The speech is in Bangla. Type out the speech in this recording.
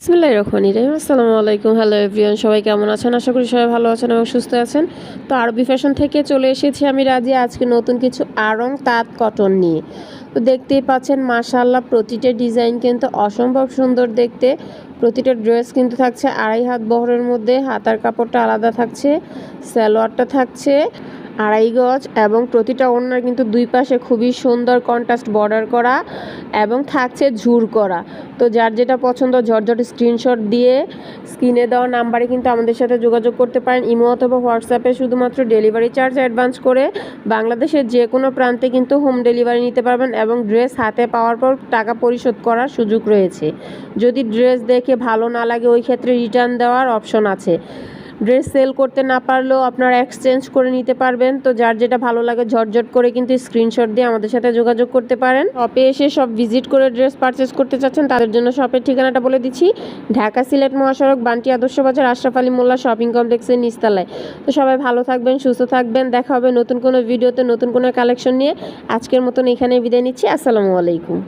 বিসমিল্লাহির রহমানির রহিম। আসসালামু আলাইকুম। হ্যালো এভরিওয়ান, সবাই কেমন আছেন? আশা করি সবাই ভালো আছেন এবং সুস্থ আছেন। তো আরবি ফ্যাশন থেকে চলে এসেছি আমি রাজিয়া, আজকে নতুন কিছু আড়ং তাঁত কটন নিয়ে। তো দেখতেই পাচ্ছেন মাশাআল্লাহ, প্রতিটা ডিজাইন কিন্তু অসম্ভব সুন্দর দেখতে। প্রতিটা ড্রেস কিন্তু থাকছে 2.5 হাত বহরের মধ্যে, হাতার কাপড়টা আলাদা থাকছে, সালোয়ারটা থাকছে 2.5 গজ এবং প্রতিটা ওড়নার কিন্তু দুই পাশে খুবই সুন্দর কন্ট্রাস্ট বর্ডার করা এবং থাকছে ঝুর করা। তো যার যেটা পছন্দ ঝটঝট স্ক্রিনশট দিয়ে স্ক্রিনে দেওয়া নাম্বারে কিন্তু আমাদের সাথে যোগাযোগ করতে পারেন। ইমো অথবা হোয়াটসঅ্যাপে শুধুমাত্র ডেলিভারি চার্জ অ্যাডভান্স করে বাংলাদেশের যে কোনো প্রান্তে কিন্তু হোম ডেলিভারি নিতে পারবেন এবং ড্রেস হাতে পাওয়ার পর টাকা পরিশোধ করার সুযোগ রয়েছে। যদি ড্রেস দেখে ভালো না লাগে ওই ক্ষেত্রে রিটার্ন দেওয়ার অপশন আছে। ড্রেস সেল করতে না পারলেও আপনারা এক্সচেঞ্জ করে নিতে পারবেন। তো যার যেটা ভালো লাগে ঝটঝট করে কিন্তু স্ক্রিনশট দিয়ে আমাদের সাথে যোগাযোগ করতে পারেন। শপে এসে সব ভিজিট করে ড্রেস পারচেস করতে চাচ্ছেন তাদের জন্য শপের ঠিকানাটা বলে দিচ্ছি। ঢাকা সিলেট মহাসড়ক, বান্টি আদর্শ বাজার, আশরাফ আলী মোল্লা শপিং কমপ্লেক্সের নিচতলায়। তো সবাই ভালো থাকবেন, সুস্থ থাকবেন। দেখা হবে নতুন কোনো ভিডিওতে নতুন কোনো কালেকশন নিয়ে। আজকের মতন এখানেই বিদায় নিচ্ছি। আসসালামু আলাইকুম।